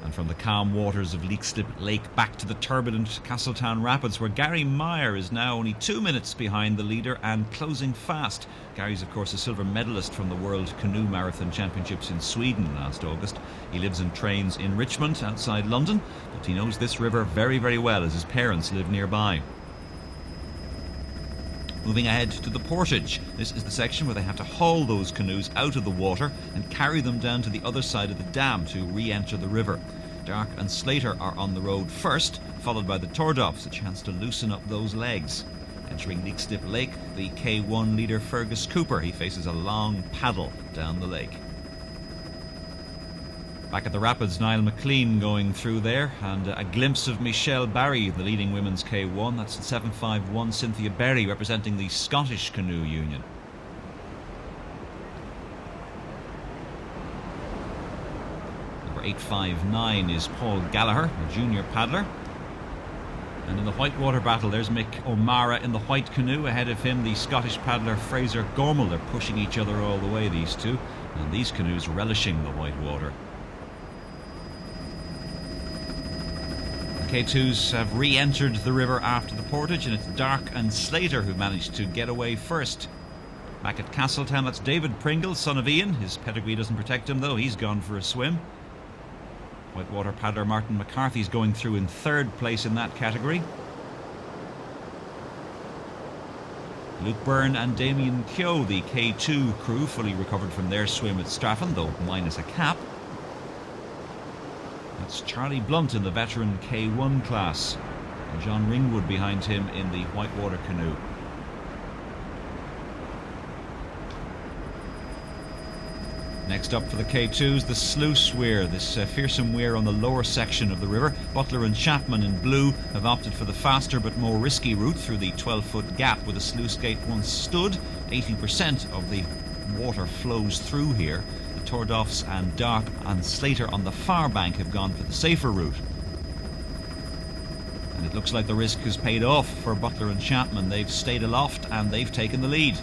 And from the calm waters of Leakslip Lake back to the turbulent Castletown Rapids, where Gary Meyer is now only 2 minutes behind the leader and closing fast. Gary's of course a silver medalist from the World Canoe Marathon Championships in Sweden last August. He lives and trains in Richmond outside London, but he knows this river very, very well as his parents live nearby. Moving ahead to the Portage. This is the section where they have to haul those canoes out of the water and carry them down to the other side of the dam to re-enter the river. Dark and Slater are on the road first, followed by the Tordofs, a chance to loosen up those legs. Entering Leakslip Lake, the K1 leader Fergus Cooper. He faces a long paddle down the lake. Back at the rapids, Niall McLean going through there, and a glimpse of Michelle Barry, the leading women's K1. That's 751 Cynthia Berry, representing the Scottish Canoe Union. Number 859 is Paul Gallagher, a junior paddler. And in the whitewater battle, there's Mick O'Mara in the white canoe. Ahead of him, the Scottish paddler Fraser Gormel. They're pushing each other all the way, these two. And these canoes relishing the whitewater. K2s have re-entered the river after the portage, and it's Dark and Slater who managed to get away first. Back at Castletown, that's David Pringle, son of Ian. His pedigree doesn't protect him though, he's gone for a swim. Whitewater paddler Martin McCarthy's going through in third place in that category. Luke Byrne and Damien Keogh, the K2 crew, fully recovered from their swim at Straffan, though minus a cap. That's Charlie Blunt in the veteran K1 class, and John Ringwood behind him in the whitewater canoe. Next up for the K2s, the sluice weir, this fearsome weir on the lower section of the river. Butler and Chapman in blue have opted for the faster but more risky route through the 12-foot gap where the sluice gate once stood. 80% of the water flows through here. Tordofs and Dark and Slater on the far bank have gone for the safer route. And it looks like the risk has paid off for Butler and Chapman. They've stayed aloft and they've taken the lead.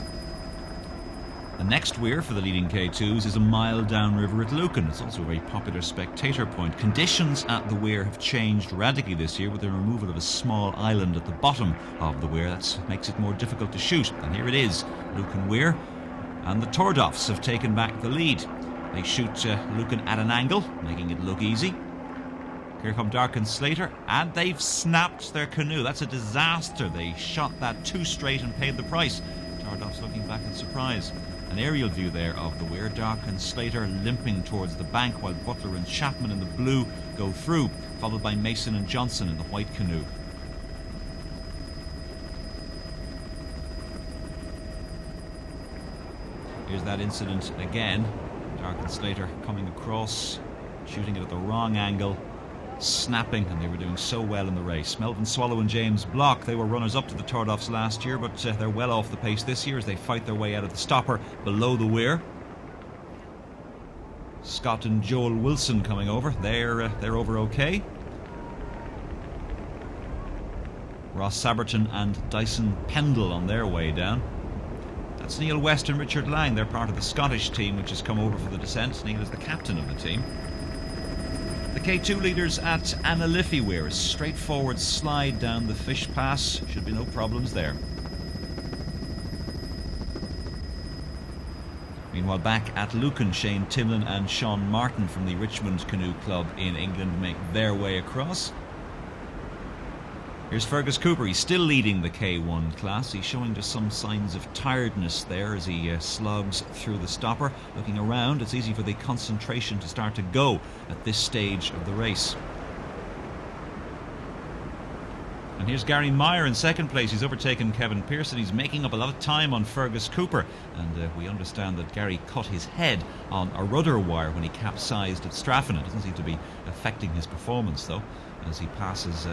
The next weir for the leading K2s is a mile downriver at Lucan. It's also a very popular spectator point. Conditions at the weir have changed radically this year with the removal of a small island at the bottom of the weir. That makes it more difficult to shoot. And here it is, Lucan Weir. And the Tordofs have taken back the lead. They shoot Lucan at an angle, making it look easy. Here come Dark and Slater, and they've snapped their canoe. That's a disaster. They shot that too straight and paid the price. Tordofs looking back in surprise. An aerial view there of the weir. Dark and Slater limping towards the bank, while Butler and Chapman in the blue go through, followed by Mason and Johnson in the white canoe. Here's that incident again. Dark and Slater coming across, shooting it at the wrong angle, snapping, and they were doing so well in the race. Melvin Swallow and James Block, they were runners-up to the Tordofs last year, but they're well off the pace this year as they fight their way out of the stopper below the weir. Scott and Joel Wilson coming over. They're over okay. Ross Saberton and Dyson Pendle on their way down. That's Neil West and Richard Lang. They're part of the Scottish team which has come over for the descent. Neil is the captain of the team. The K2 leaders at Anna Liffey Weir. A straightforward slide down the fish pass. Should be no problems there. Meanwhile, back at Lucan, Shane Timlin and Sean Martin from the Richmond Canoe Club in England make their way across. Here's Fergus Cooper. He's still leading the K1 class. He's showing just some signs of tiredness there as he slogs through the stopper. Looking around, it's easy for the concentration to start to go at this stage of the race. And here's Gary Meyer in second place. He's overtaken Kevin Pearson. He's making up a lot of time on Fergus Cooper. And we understand that Gary cut his head on a rudder wire when he capsized at Straffan. It doesn't seem to be affecting his performance, though, as he passes...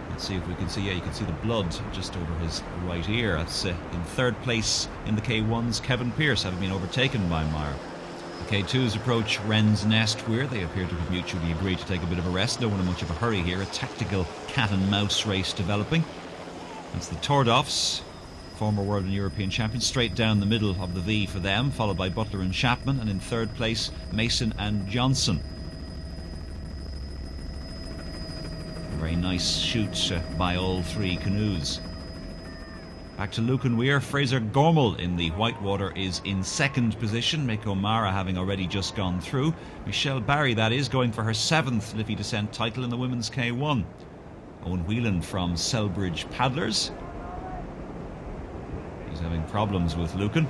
Let's see if we can see, yeah, you can see the blood just over his right ear. That's in third place in the K1s, Kevin Pearce, having been overtaken by Meyer. The K2s approach Wren's Nest Weir. They appear to have mutually agreed to take a bit of a rest. No one in much of a hurry here. A tactical cat and mouse race developing. That's the Tordofs, former world and European champions, straight down the middle of the V for them, followed by Butler and Chapman, and in third place Mason and Johnson. Very nice shoot by all three canoes. Back to Lucan Weir. Fraser Gormall in the Whitewater is in second position. Mick O'Mara having already just gone through. Michelle Barry, that is, going for her 7th Liffey Descent title in the women's K1. Owen Whelan from Selbridge Paddlers. He's having problems with Lucan,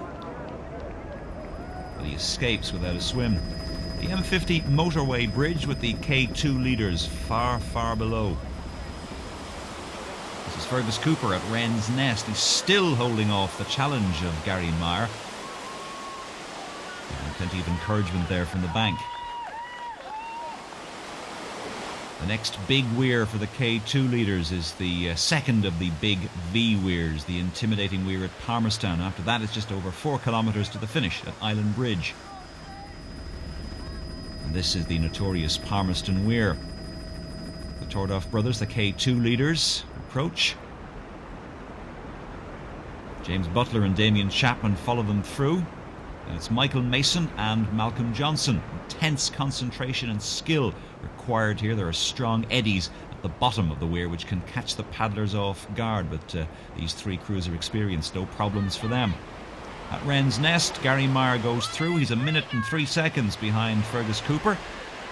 but he escapes without a swim. The M50 motorway bridge with the K2 leaders far, far below. This is Fergus Cooper at Wren's Nest. He's still holding off the challenge of Gary Meyer. And plenty of encouragement there from the bank. The next big weir for the K2 leaders is the second of the big V weirs, the intimidating weir at Palmerstown. After that, it's just over 4 kilometres to the finish at Island Bridge. And this is the notorious Palmerston Weir. The Tordoff brothers, the K2 leaders, approach. James Butler and Damien Chapman follow them through. And it's Michael Mason and Malcolm Johnson. Intense concentration and skill required here. There are strong eddies at the bottom of the weir which can catch the paddlers off guard, but these three crews are experienced, no problems for them. At Wren's Nest, Gary Meyer goes through. He's 1 minute and 3 seconds behind Fergus Cooper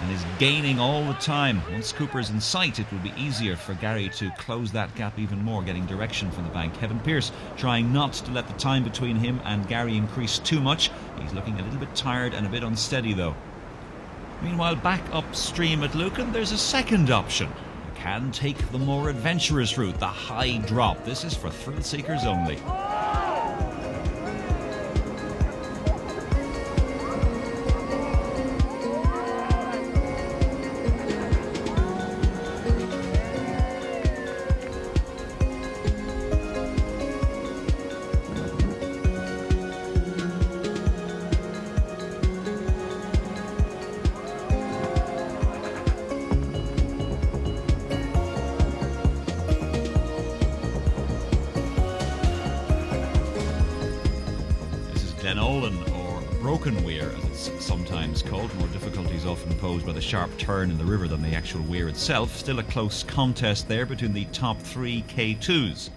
and is gaining all the time. Once Cooper's in sight, it will be easier for Gary to close that gap even more, getting direction from the bank. Kevin Pearce trying not to let the time between him and Gary increase too much. He's looking a little bit tired and a bit unsteady though. Meanwhile, back upstream at Lucan, there's a second option. You can take the more adventurous route, the high drop. This is for thrill seekers only. Or Broken Weir, as it's sometimes called. More difficulties often posed by the sharp turn in the river than the actual weir itself. Still a close contest there between the top 3 K2s.